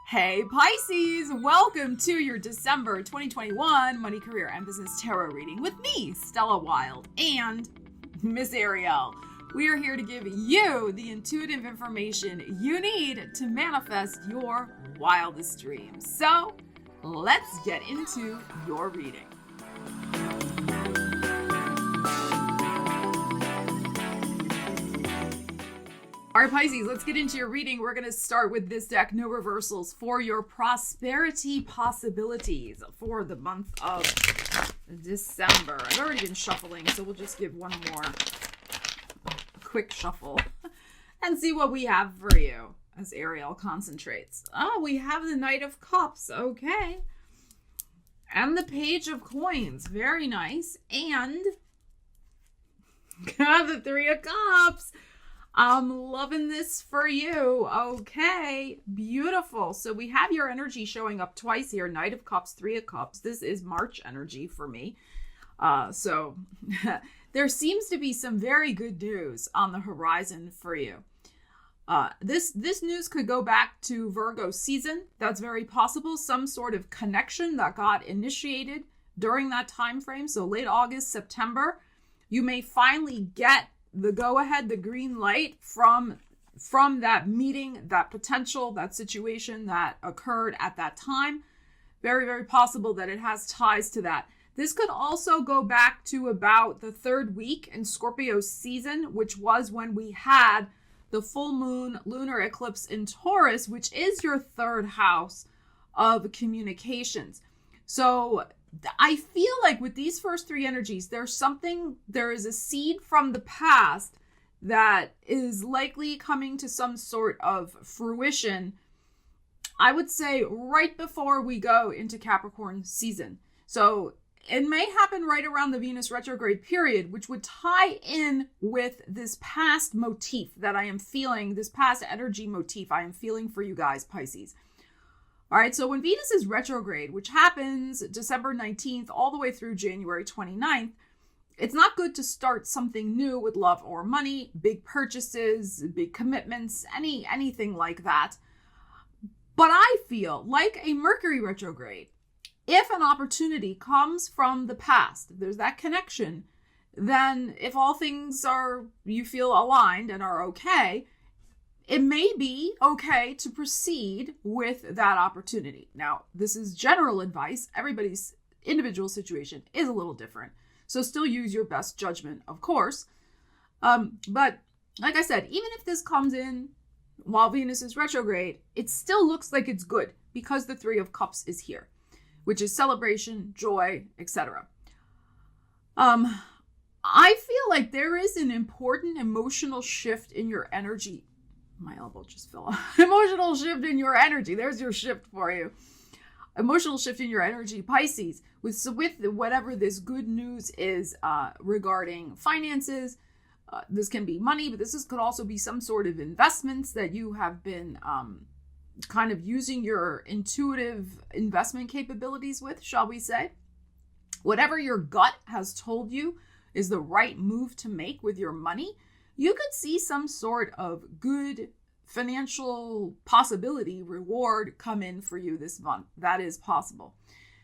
Hey Pisces, welcome to your December 2021 Money, Career, and Business Tarot reading with me, Stella Wilde, and Miss Ariel. We are here to give you the intuitive information you need to manifest your wildest dreams. So, let's get into your reading. All right, Pisces, let's get into your reading. We're going to start with this deck, No Reversals, for your prosperity possibilities for the month of December. I've already been shuffling, so we'll just give one more quick shuffle and see what we have for you as Ariel concentrates. Oh, we have the Knight of Cups. Okay. And the Page of Coins. Very nice. And got the Three of Cups. I'm loving this for you. Okay, beautiful. So we have your energy showing up twice here. Knight of Cups, Three of Cups. This is March energy for me. So there seems to be some very good news on the horizon for you. This news could go back to Virgo season. That's very possible. Some sort of connection that got initiated during that time frame. So late August, September, you may finally get the go-ahead, the green light from that meeting, that potential, that situation that occurred at that time. Very, very possible that it has ties to that. This could also go back to about the third week in Scorpio season, which was when we had the full moon lunar eclipse in Taurus, which is your third house of communications. So I feel like with these first three energies, there is a seed from the past that is likely coming to some sort of fruition, I would say right before we go into Capricorn season. So it may happen right around the Venus retrograde period, which would tie in with this past motif that I am feeling, this past energy motif I am feeling for you guys, Pisces. All right, so when Venus is retrograde, which happens December 19th all the way through January 29th, it's not good to start something new with love or money, big purchases, big commitments, anything like that. But I feel like a Mercury retrograde, if an opportunity comes from the past, there's that connection, then if all things you feel aligned and are okay, it may be okay to proceed with that opportunity. Now, this is general advice. Everybody's individual situation is a little different. So still use your best judgment, of course. But like I said, even if this comes in while Venus is retrograde, it still looks like it's good because the Three of Cups is here, which is celebration, joy, etc. I feel like there is an important emotional shift in your energy. My elbow just fell off. Emotional shift in your energy. There's your shift for you. Emotional shift in your energy, Pisces. With whatever this good news is regarding finances, this can be money, but could also be some sort of investments that you have been kind of using your intuitive investment capabilities with, shall we say. Whatever your gut has told you is the right move to make with your money, you could see some sort of good financial possibility, reward come in for you this month. That is possible.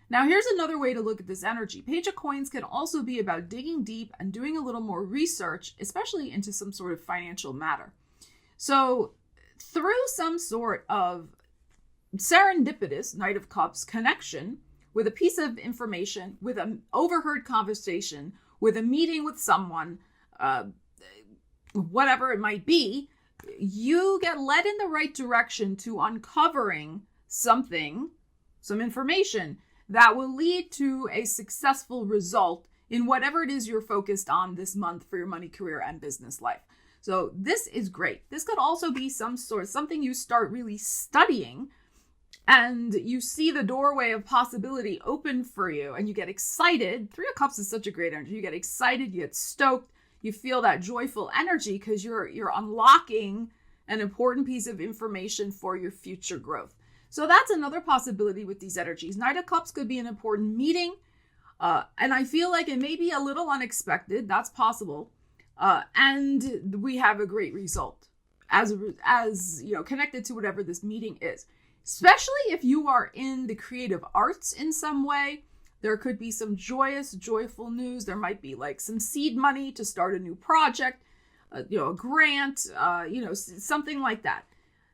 Now, here's another way to look at this energy. Page of Coins can also be about digging deep and doing a little more research, especially into some sort of financial matter. So through some sort of serendipitous Knight of Cups connection with a piece of information, with an overheard conversation, with a meeting with someone, whatever it might be, you get led in the right direction to uncovering some information that will lead to a successful result in whatever it is you're focused on this month for your money, career, and business life. So this is great. This could also be something you start really studying and you see the doorway of possibility open for you and you get excited. Three of Cups is such a great energy. You get excited, you get stoked, you feel that joyful energy because you're unlocking an important piece of information for your future growth. So that's another possibility with these energies. Knight of Cups could be an important meeting. And I feel like it may be a little unexpected. That's possible. And we have a great result as you know, connected to whatever this meeting is. especially if you are in the creative arts in some way. There could be some joyful news. There might be like some seed money to start a new project, a grant, something like that.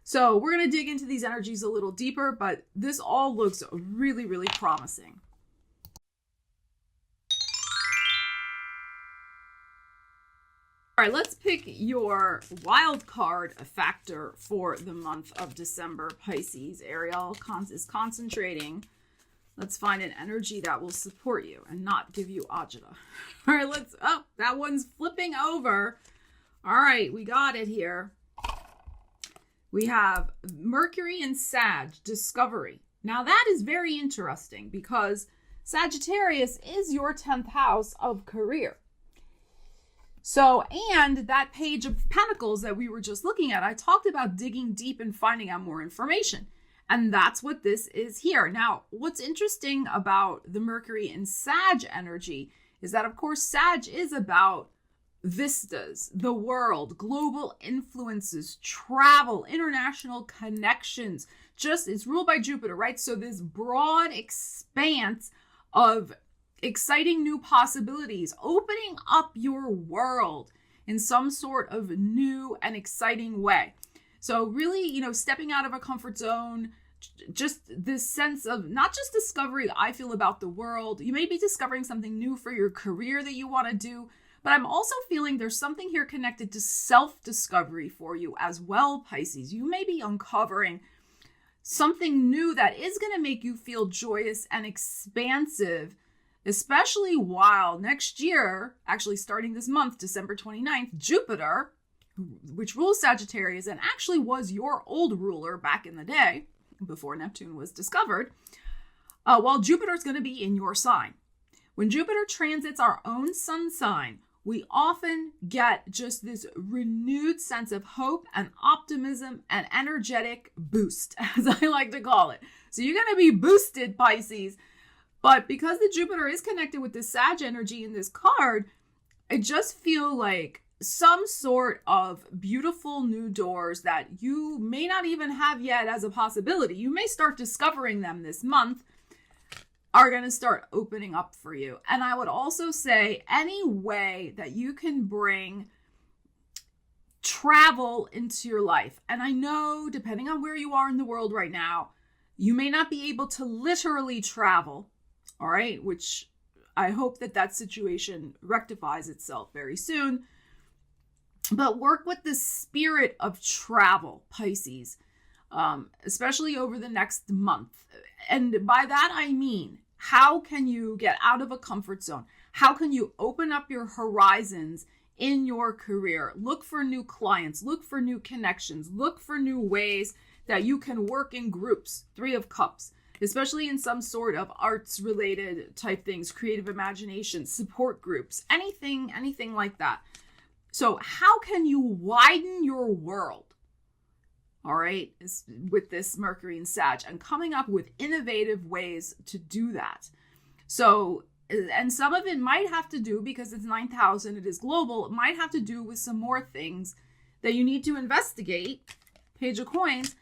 So we're going to dig into these energies a little deeper, but this all looks really, really promising. All right, let's pick your wild card factor for the month of December, Pisces. Ariel is concentrating. Let's find an energy that will support you and not give you agita. All right, that one's flipping over. All right, we got it here. We have Mercury and Sag, discovery. Now that is very interesting because Sagittarius is your 10th house of career. So, and that page of Pentacles that we were just looking at, I talked about digging deep and finding out more information. And that's what this is here. Now, what's interesting about the Mercury and Sag energy is that, of course, Sag is about vistas, the world, global influences, travel, international connections. It's ruled by Jupiter, right? So this broad expanse of exciting new possibilities, opening up your world in some sort of new and exciting way. So really, stepping out of a comfort zone, just this sense of not just discovery, I feel, about the world. You may be discovering something new for your career that you want to do, but I'm also feeling there's something here connected to self-discovery for you as well, Pisces. You may be uncovering something new that is going to make you feel joyous and expansive, especially while next year, actually starting this month, December 29th, Jupiter, which rules Sagittarius and actually was your old ruler back in the day before Neptune was discovered, while Jupiter is going to be in your sign. When Jupiter transits our own sun sign, we often get just this renewed sense of hope and optimism and energetic boost, as I like to call it. So you're going to be boosted, Pisces. But because the Jupiter is connected with this Sag energy in this card, I just feel like some sort of beautiful new doors that you may not even have yet as a possibility. You may start discovering them this month, are going to start opening up for you. And I would also say any way that you can bring travel into your life. And I know, depending on where you are in the world right now, you may not be able to literally travel, all right, which I hope that situation rectifies itself very soon. But work with the spirit of travel, Pisces, especially over the next month. And by that, I mean, how can you get out of a comfort zone? How can you open up your horizons in your career? Look for new clients, look for new connections, look for new ways that you can work in groups. 3 of Cups, especially in some sort of arts related type things, creative imagination, support groups, anything like that. So how can you widen your world? All right, with this Mercury and Sag, and coming up with innovative ways to do that. So, and some of it might have to do, because it's 9th house and it is global, it might have to do with some more things that you need to investigate, Page of Coins,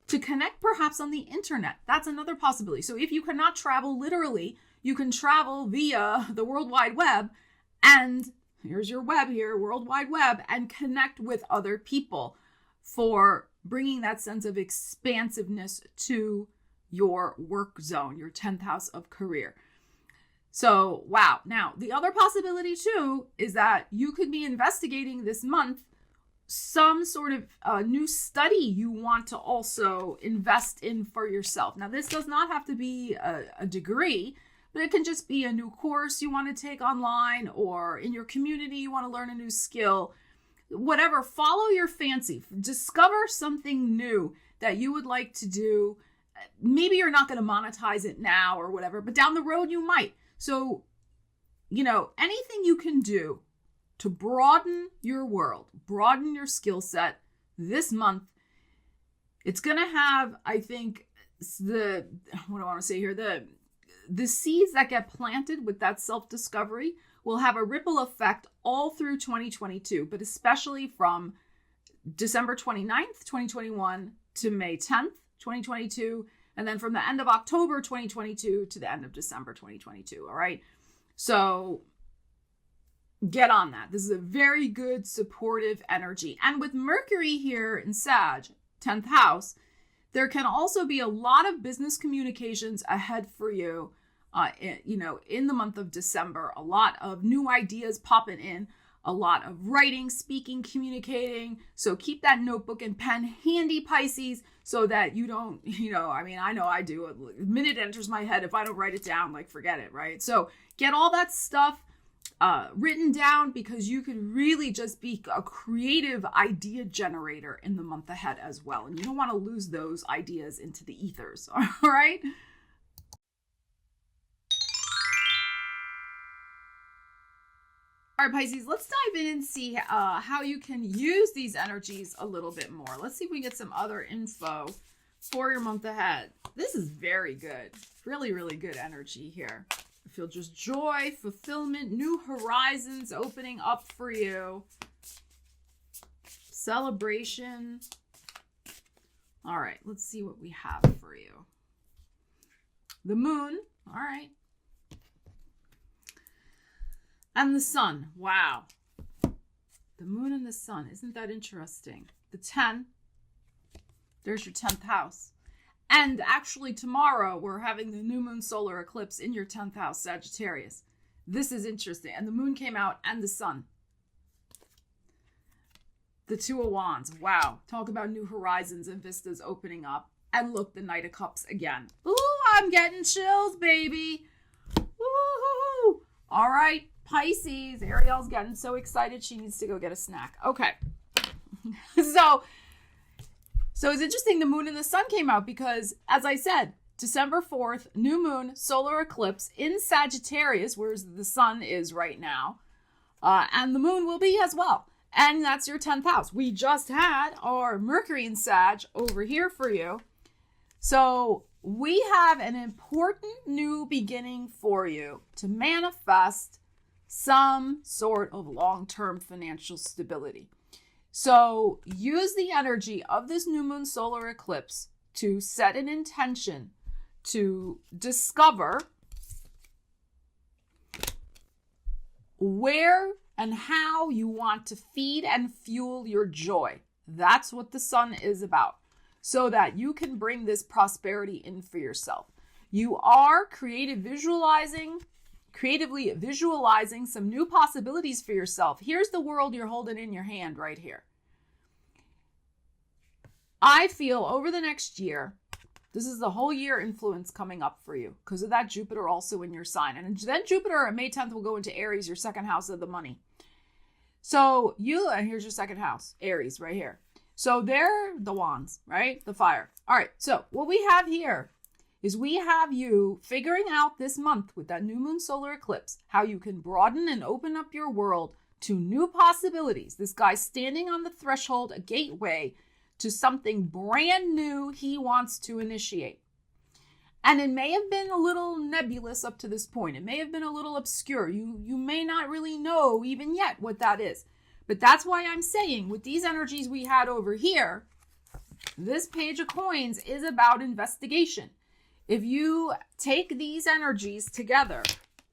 to connect perhaps on the internet. That's another possibility. So if you cannot travel literally, you can travel via the World Wide Web, and here's your web here, World Wide Web, and connect with other people for bringing that sense of expansiveness to your work zone, your 10th house of career. So, wow. Now, the other possibility too is that you could be investigating this month some sort of new study you want to also invest in for yourself. Now, this does not have to be a degree, but it can just be a new course you want to take online, or in your community you want to learn a new skill. Whatever, follow your fancy. Discover something new that you would like to do. Maybe you're not going to monetize it now or whatever, but down the road you might. So, anything you can do to broaden your world, broaden your skill set this month, it's going to have, I think, the seeds that get planted with that self-discovery will have a ripple effect all through 2022, but especially from December 29th, 2021 to May 10th, 2022, and then from the end of October 2022 to the end of December 2022. All right. So get on that. This is a very good supportive energy. And with Mercury here in Sag, 10th house, there can also be a lot of business communications ahead for you, in the month of December. A lot of new ideas popping in, a lot of writing, speaking, communicating. So keep that notebook and pen handy, Pisces, so that you don't, I know I do. The minute it enters my head, if I don't write it down, like forget it, right? So get all that stuff written down, because you could really just be a creative idea generator in the month ahead as well. And you don't want to lose those ideas into the ethers, all right? All right, Pisces, let's dive in and see how you can use these energies a little bit more. Let's see if we get some other info for your month ahead. This is very good. Really, really good energy here. I feel just joy, fulfillment, new horizons opening up for you. Celebration. All right, let's see what we have for you. The moon. All right. And the sun. Wow. The moon and the sun. Isn't that interesting? The 10. There's your 10th house. And actually tomorrow we're having the new moon solar eclipse in your 10th house, Sagittarius. This is interesting. And the moon came out and the sun. The 2 of Wands. Wow. Talk about new horizons and vistas opening up. And look, the Knight of Cups again. Ooh, I'm getting chills, baby. Woohoo. All right. Pisces, Ariel's getting so excited she needs to go get a snack. Okay. So it's interesting the moon and the sun came out because, as I said, December 4th, new moon, solar eclipse in Sagittarius, where the sun is right now, and the moon will be as well. And that's your 10th house. We just had our Mercury in Sag over here for you. So we have an important new beginning for you to manifest some sort of long-term financial stability. So use the energy of this new moon solar eclipse to set an intention to discover where and how you want to feed and fuel your joy. That's what the sun is about, so that you can bring this prosperity in for yourself. You are creatively visualizing some new possibilities for yourself. Here's the world you're holding in your hand right here. I feel over the next year, this is the whole year influence coming up for you because of that Jupiter also in your sign. And then Jupiter on May 10th will go into Aries, your second house of the money. So and here's your second house, Aries right here. So they're the wands, right? The fire. All right. So what we have here is we have you figuring out this month with that new moon solar eclipse, how you can broaden and open up your world to new possibilities. This guy standing on the threshold, a gateway to something brand new he wants to initiate. And it may have been a little nebulous up to this point. It may have been a little obscure. You may not really know even yet what that is. But that's why I'm saying with these energies we had over here, this Page of Coins is about investigation. If you take these energies together,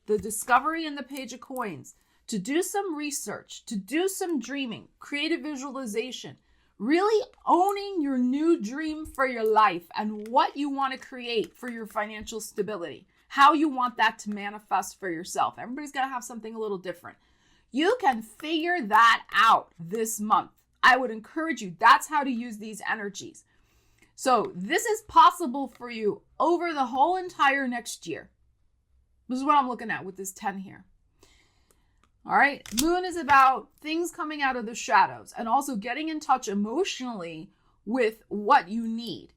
the discovery and the Page of Coins, to do some research, to do some dreaming, creative visualization, really owning your new dream for your life and what you want to create for your financial stability, how you want that to manifest for yourself. Everybody's got to have something a little different. You can figure that out this month. I would encourage you. That's how to use these energies. So this is possible for you over the whole entire next year. This is what I'm looking at with this 10 here. All right. Moon is about things coming out of the shadows and also getting in touch emotionally with what you need.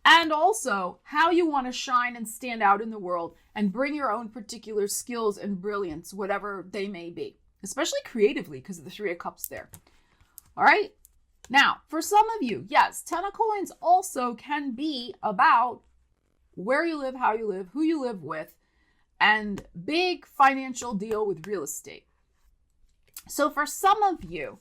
And also how you want to shine and stand out in the world and bring your own particular skills and brilliance, whatever they may be, especially creatively because of the 3 of Cups there. All right. Now, for some of you, yes, 10 of Coins also can be about where you live, how you live, who you live with, and big financial deal with real estate. So for some of you,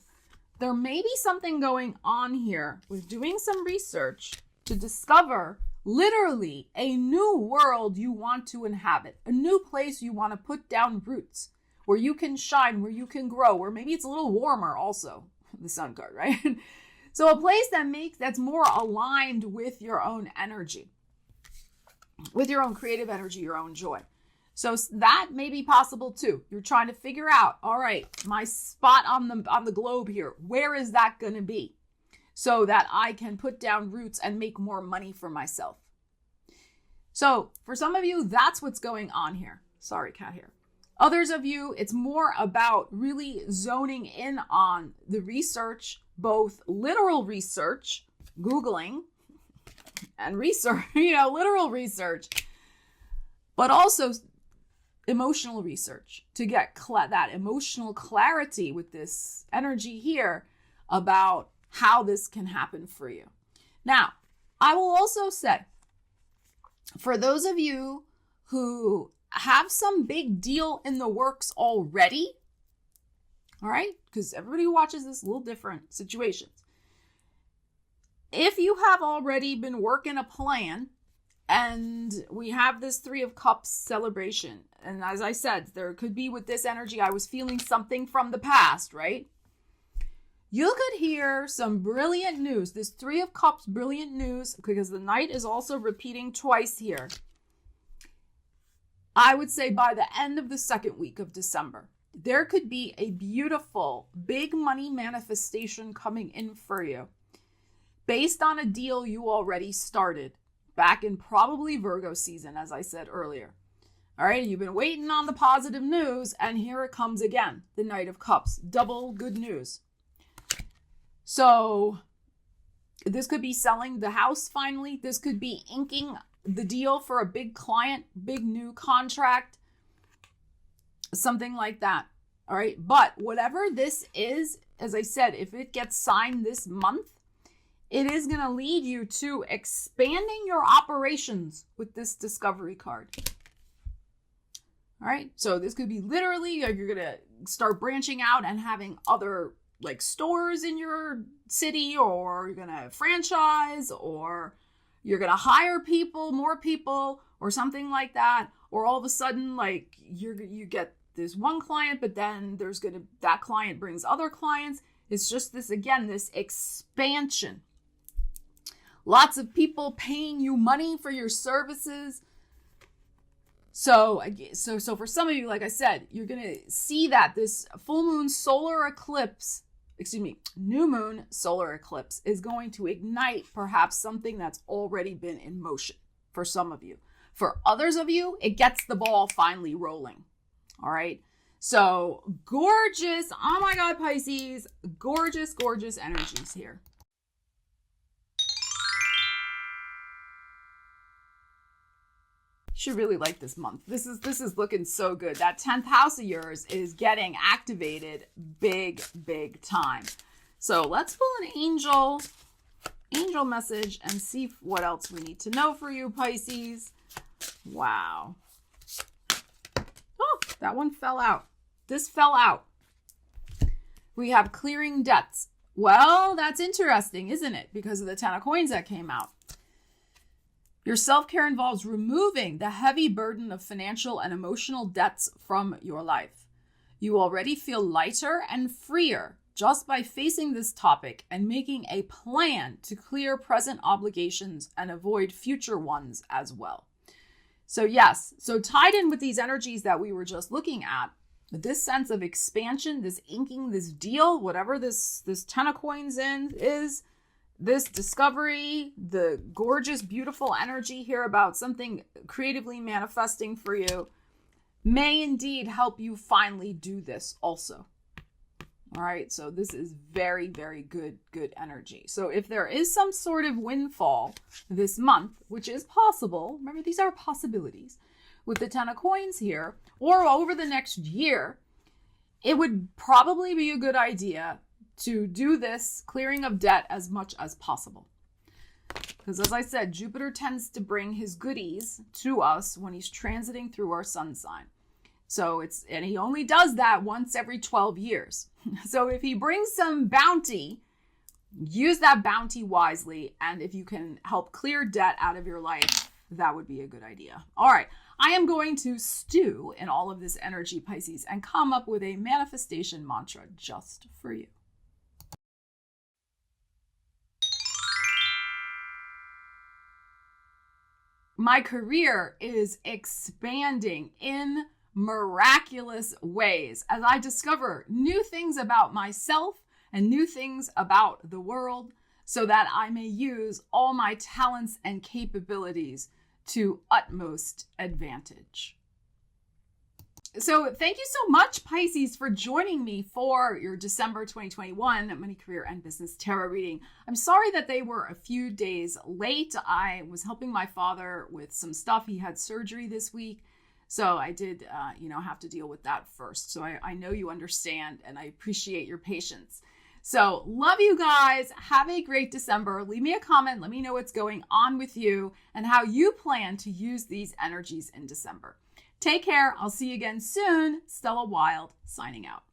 there may be something going on here with doing some research to discover literally a new world you want to inhabit, a new place you want to put down roots, where you can shine, where you can grow, where maybe it's a little warmer also, the Sun card, right? So a place that's more aligned with your own energy, with your own creative energy, your own joy. So that may be possible too. You're trying to figure out, all right, my spot on the globe here, where is that going to be so that I can put down roots and make more money for myself? So for some of you, that's what's going on here. Sorry, cat hair. Others of you, it's more about really zoning in on the research, both literal research, Googling, and research, literal research, but also emotional research to get that emotional clarity with this energy here about how this can happen for you. Now, I will also say, for those of you who have some big deal in the works already, all right, because everybody who watches this, a little different situations. If you have already been working a plan, and we have this Three of Cups celebration, and as I said, there could be with this energy, I was feeling something from the past, right? You could hear some brilliant news. This Three of Cups, brilliant news, because the Knight is also repeating twice here. I would say by the end of the second week of December, there could be a beautiful big money manifestation coming in for you based on a deal you already started back in probably Virgo season, as I said earlier. All right, you've been waiting on the positive news, and here it comes again, the Knight of Cups, double good news. So this could be selling the house finally. This could be inking the deal for a big client, big new contract, something like that. All right. But whatever this is, as I said, if it gets signed this month, it is going to lead you to expanding your operations with this discovery card. All right. So this could be literally like you're going to start branching out and having other like stores in your city, or you're going to franchise, or you're going to hire people, more people, or something like that. Or all of a sudden, like you get this one client, but then that client brings other clients. It's just this, again, this expansion. Lots of people paying you money for your services. So for some of you, like I said, you're going to see that this full moon solar eclipse, new moon solar eclipse is going to ignite perhaps something that's already been in motion for some of you. For others of you, it gets the ball finally rolling. All right. So gorgeous. Oh my God, Pisces, gorgeous, gorgeous energies here. Should really like this month. This is looking so good. That 10th house of yours is getting activated big time. So let's pull an angel message and see what else we need to know for you, Pisces. Wow. Oh, that one fell out. This fell out. We have clearing debts. Well, that's interesting, isn't it? Because of the 10 of coins that came out. Your self-care involves removing the heavy burden of financial and emotional debts from your life. You already feel lighter and freer just by facing this topic and making a plan to clear present obligations and avoid future ones as well. So yes, so tied in with these energies that we were just looking at, this sense of expansion, this inking, this deal, whatever this 10 of coins is, this discovery, the gorgeous, beautiful energy here about something creatively manifesting for you may indeed help you finally do this also. All right, so this is very, very good energy. So if there is some sort of windfall this month, which is possible, remember these are possibilities, with the 10 of coins here, or over the next year, it would probably be a good idea to do this clearing of debt as much as possible. Because as I said, Jupiter tends to bring his goodies to us when he's transiting through our sun sign. And he only does that once every 12 years. So if he brings some bounty use that bounty wisely. And if you can help clear debt out of your life, that would be a good idea. All right. I am going to stew in all of this energy, Pisces, and come up with a manifestation mantra just for you. My career is expanding in miraculous ways as I discover new things about myself and new things about the world so that I may use all my talents and capabilities to utmost advantage. So thank you so much, Pisces, for joining me for your December 2021 Money, Career, and Business Tarot reading. I'm sorry that they were a few days late. I was helping my father with some stuff. He had surgery this week. So I did, have to deal with that first. So I know you understand, and I appreciate your patience. So love you guys. Have a great December. Leave me a comment. Let me know what's going on with you and how you plan to use these energies in December. Take care. I'll see you again soon. Stella Wilde signing out.